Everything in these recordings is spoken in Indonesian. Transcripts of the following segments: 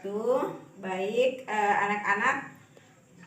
wabarakatuh. Baik, anak-anak,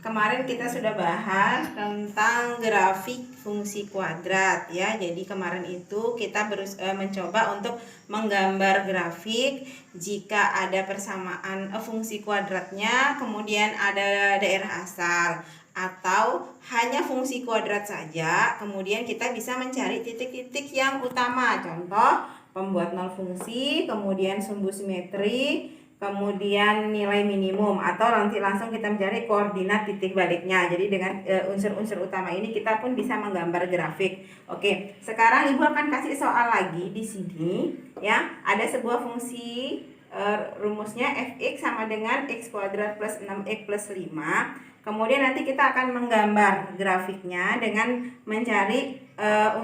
kemarin kita sudah bahas tentang grafik fungsi kuadrat ya. Jadi kemarin itu kita mencoba untuk menggambar grafik jika ada persamaan fungsi kuadratnya, kemudian ada daerah asal, atau hanya fungsi kuadrat saja. Kemudian kita bisa mencari titik-titik yang utama. Contoh, pembuat nol fungsi, kemudian sumbu simetri, kemudian nilai minimum, atau nanti langsung kita mencari koordinat titik baliknya. Jadi dengan unsur-unsur utama ini kita pun bisa menggambar grafik. Oke, sekarang Ibu akan kasih soal lagi di sini ya. Ada sebuah fungsi, rumusnya fx sama dengan x kuadrat plus 6x plus 5. Kemudian nanti kita akan menggambar grafiknya dengan mencari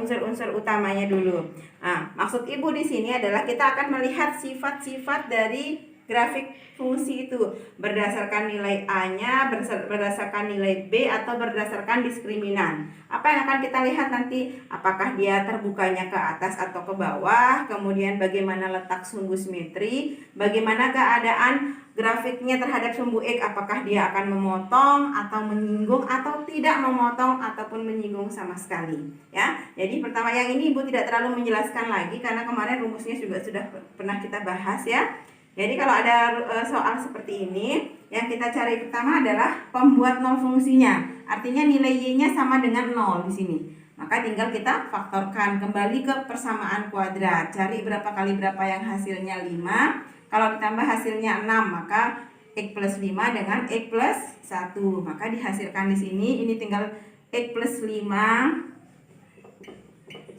unsur-unsur utamanya dulu. Nah, maksud Ibu di sini adalah kita akan melihat sifat-sifat dari grafik fungsi itu berdasarkan nilai A-nya, berdasarkan nilai B, atau berdasarkan diskriminan. Apa yang akan kita lihat nanti? Apakah dia terbukanya ke atas atau ke bawah, kemudian bagaimana letak sumbu simetri, bagaimana keadaan grafiknya terhadap sumbu X, apakah dia akan memotong atau menyinggung atau tidak memotong ataupun menyinggung sama sekali ya. Jadi pertama yang ini Ibu tidak terlalu menjelaskan lagi karena kemarin rumusnya juga sudah pernah kita bahas ya. Jadi kalau ada soal seperti ini, yang kita cari pertama adalah pembuat nol fungsinya. Artinya nilai y-nya sama dengan 0 di sini. Maka tinggal kita faktorkan kembali ke persamaan kuadrat. Cari berapa kali berapa yang hasilnya 5. Kalau ditambah hasilnya 6, maka x plus 5 dengan x plus 1. Maka dihasilkan di sini, ini tinggal x plus 5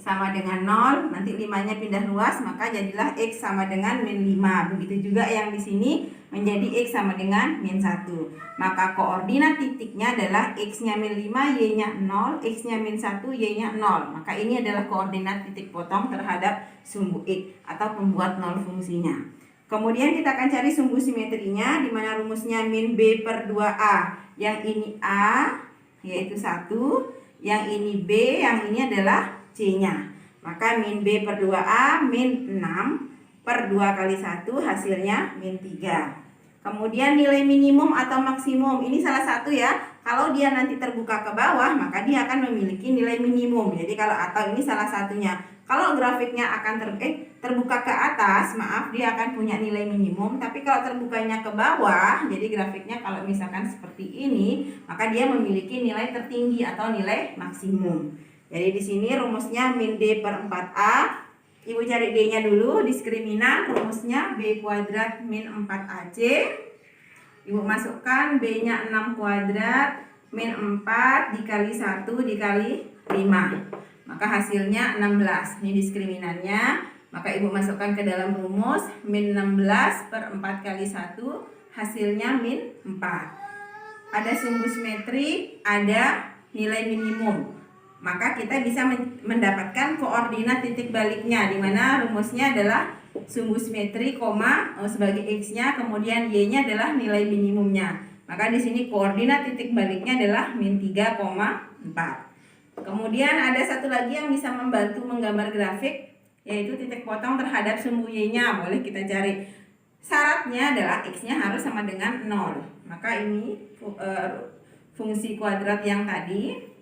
sama dengan 0, nanti 5-nya pindah luas, maka jadilah X sama dengan min 5. Begitu juga yang di sini menjadi X sama dengan min 1. Maka koordinat titiknya adalah X-nya min 5, Y-nya 0, X-nya min 1, Y-nya 0. Maka ini adalah koordinat titik potong terhadap sumbu X atau pembuat 0 fungsinya. Kemudian kita akan cari sumbu simetrinya, di mana rumusnya min B per 2A. Yang ini A, yaitu 1. Yang ini B, yang ini adalah C-nya. Maka min B per 2A min 6 per 2 kali 1 hasilnya min 3. Kemudian nilai minimum atau maksimum, ini salah satu ya. Kalau dia nanti terbuka ke bawah, maka dia akan memiliki nilai minimum. Jadi kalau atau ini salah satunya. Kalau grafiknya akan terbuka ke atas, maaf, dia akan punya nilai minimum. Tapi kalau terbukanya ke bawah, jadi grafiknya kalau misalkan seperti ini, maka dia memiliki nilai tertinggi atau nilai maksimum. Jadi di sini rumusnya min D per 4A. Ibu cari D-nya dulu, diskriminan. Rumusnya B kuadrat min 4AC. Ibu masukkan B-nya 6 kuadrat min 4 dikali 1 dikali 5. Maka hasilnya 16. Ini diskriminannya. Maka ibu masukkan ke dalam rumus min 16 per 4 kali 1 hasilnya min 4. Ada sumbu simetri, ada nilai minimum. Maka kita bisa mendapatkan koordinat titik baliknya, di mana rumusnya adalah sumbu simetri, sebagai X-nya, kemudian Y-nya adalah nilai minimumnya. Maka di sini koordinat titik baliknya adalah min 3,4. Kemudian ada satu lagi yang bisa membantu menggambar grafik, yaitu titik potong terhadap sumbu Y-nya. Boleh kita cari. Syaratnya adalah X-nya harus sama dengan 0. Maka ini fungsi kuadrat yang tadi,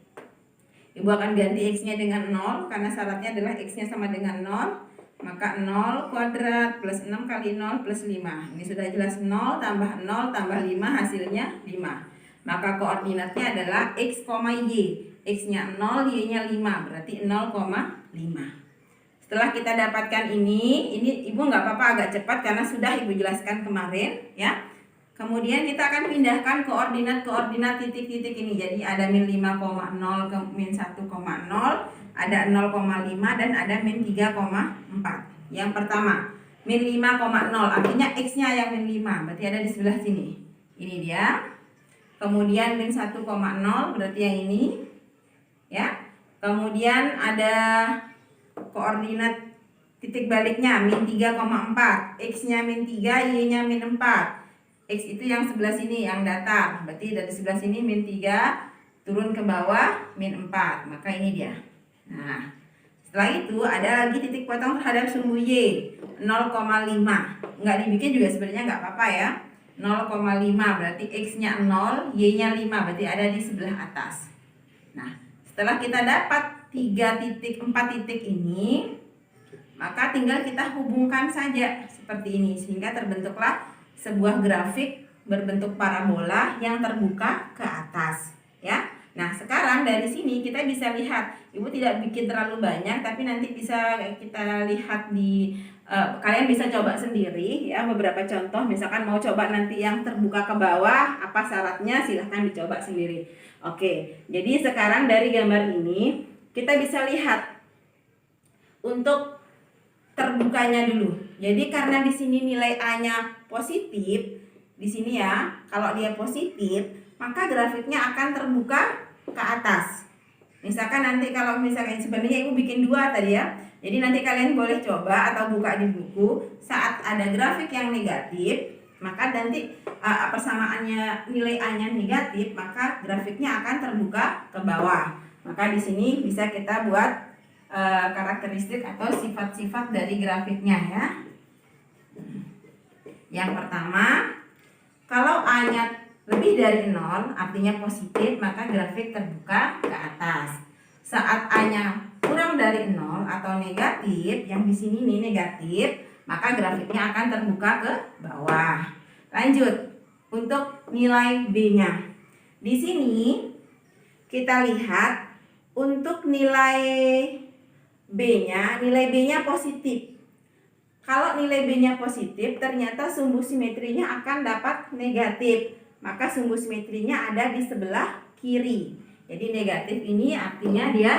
Ibu akan ganti X-nya dengan 0 karena syaratnya adalah X-nya sama dengan 0. Maka 0 kuadrat plus 6 kali 0 plus 5. Ini sudah jelas 0 tambah 0 tambah 5 hasilnya 5. Maka koordinatnya adalah X, Y. X-nya 0, Y-nya 5. Berarti 0,5. Setelah kita dapatkan ini Ibu nggak apa-apa agak cepat karena sudah Ibu jelaskan kemarin ya. Kemudian kita akan pindahkan koordinat titik-titik ini. Jadi ada min 5,0 ke min 1,0, ada 0,5 dan ada min 3,4. Yang pertama, min 5,0 artinya X-nya yang min 5, berarti ada di sebelah sini. Ini dia. Kemudian min 1,0 berarti yang ini. Ya. Kemudian ada koordinat titik baliknya min 3,4. X-nya min 3, Y-nya min 4. X itu yang sebelah sini, yang datar. Berarti dari sebelah sini min 3, turun ke bawah min 4. Maka ini dia. Nah, setelah itu ada lagi titik potong terhadap sumbu Y 0,5. Nggak dibikin juga sebenarnya nggak apa-apa ya. 0,5 berarti X-nya 0, Y-nya 5 berarti ada di sebelah atas. Nah, setelah kita dapat 3 titik, 4 titik ini, maka tinggal kita hubungkan saja seperti ini sehingga terbentuklah sebuah grafik berbentuk parabola yang terbuka ke atas, ya. Nah, sekarang dari sini kita bisa lihat, Ibu tidak bikin terlalu banyak, tapi nanti bisa kita lihat di kalian bisa coba sendiri ya beberapa contoh. Misalkan mau coba nanti yang terbuka ke bawah, apa syaratnya, silahkan dicoba sendiri. Oke, jadi sekarang dari gambar ini kita bisa lihat untuk terbukanya dulu. Jadi karena di sini nilai A-nya positif, di sini ya, kalau dia positif, maka grafiknya akan terbuka ke atas. Misalkan nanti kalau misalkan sebenarnya Ibu bikin 2 tadi ya. Jadi nanti kalian boleh coba atau buka di buku, saat ada grafik yang negatif, maka nanti persamaannya nilai A-nya negatif, maka grafiknya akan terbuka ke bawah. Maka di sini bisa kita buat karakteristik atau sifat-sifat dari grafiknya ya. Yang pertama, kalau A-nya lebih dari 0 artinya positif, maka grafik terbuka ke atas. Saat A-nya kurang dari 0 atau negatif, yang di sini nih negatif, maka grafiknya akan terbuka ke bawah. Lanjut, untuk nilai B-nya. Di sini kita lihat untuk nilai B-nya positif. Kalau nilai B-nya positif, ternyata sumbu simetrinya akan dapat negatif. Maka sumbu simetrinya ada di sebelah kiri. Jadi negatif ini artinya dia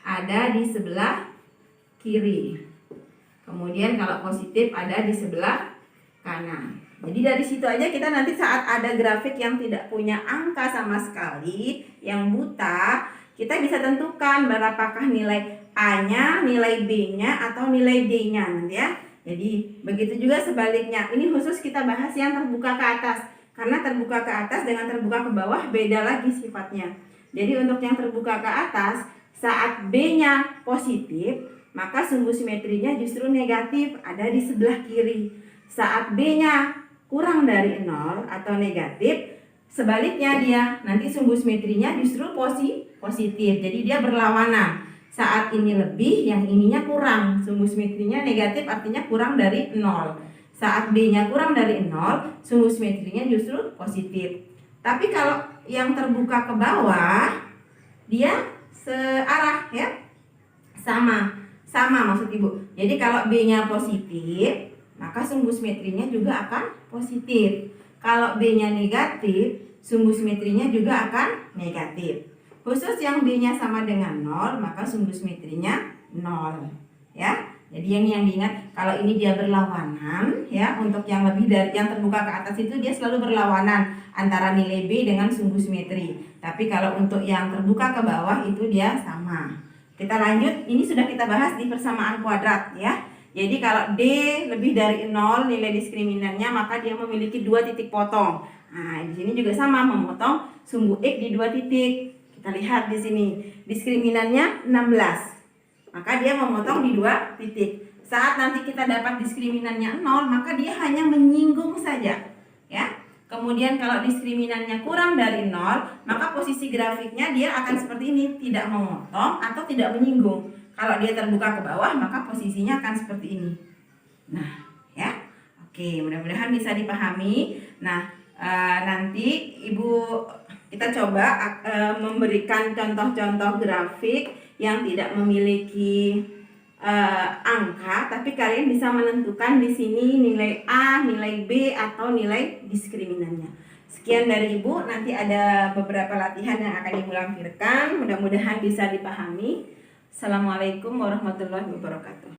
ada di sebelah kiri. Kemudian kalau positif ada di sebelah kanan. Jadi dari situ aja kita nanti saat ada grafik yang tidak punya angka sama sekali, yang buta, kita bisa tentukan berapakah nilai A-nya, nilai B-nya, atau nilai D-nya nanti ya. Jadi begitu juga sebaliknya. Ini khusus kita bahas yang terbuka ke atas. Karena terbuka ke atas dengan terbuka ke bawah beda lagi sifatnya. Jadi untuk yang terbuka ke atas, saat B-nya positif, maka sumbu simetrinya justru negatif, ada di sebelah kiri. Saat B-nya kurang dari 0 atau negatif, sebaliknya dia nanti sumbu simetrinya justru positif. Jadi dia berlawanan. Saat ini lebih, yang ininya kurang. Sumbu simetrinya negatif artinya kurang dari 0. Saat B-nya kurang dari 0, sumbu simetrinya justru positif. Tapi kalau yang terbuka ke bawah, dia searah ya. Sama maksud Ibu. Jadi kalau B-nya positif, maka sumbu simetrinya juga akan positif. Kalau B-nya negatif, sumbu simetrinya juga akan negatif. Khusus yang B-nya sama dengan 0, maka sumbu simetrinya 0. Ya. Jadi yang diingat, kalau ini dia berlawanan ya, untuk yang lebih dari yang terbuka ke atas itu dia selalu berlawanan antara nilai B dengan sumbu simetri. Tapi kalau untuk yang terbuka ke bawah itu dia sama. Kita lanjut, ini sudah kita bahas di persamaan kuadrat ya. Jadi kalau D lebih dari 0 nilai diskriminannya, maka dia memiliki 2 titik potong. Nah, di sini juga sama, memotong sumbu X di 2 titik. Kita lihat di sini, diskriminannya 16. Maka dia memotong di 2 titik. Saat nanti kita dapat diskriminannya 0, maka dia hanya menyinggung saja, ya. Kemudian kalau diskriminannya kurang dari 0, maka posisi grafiknya dia akan seperti ini, tidak memotong atau tidak menyinggung. Kalau dia terbuka ke bawah, maka posisinya akan seperti ini. Nah, ya. Oke, mudah-mudahan bisa dipahami. Nah, nanti Ibu kita coba memberikan contoh-contoh grafik yang tidak memiliki angka, tapi kalian bisa menentukan di sini nilai A, nilai B, atau nilai diskriminannya. Sekian dari Ibu, nanti ada beberapa latihan yang akan Ibu lampirkan. Mudah-mudahan bisa dipahami. Assalamualaikum warahmatullahi wabarakatuh.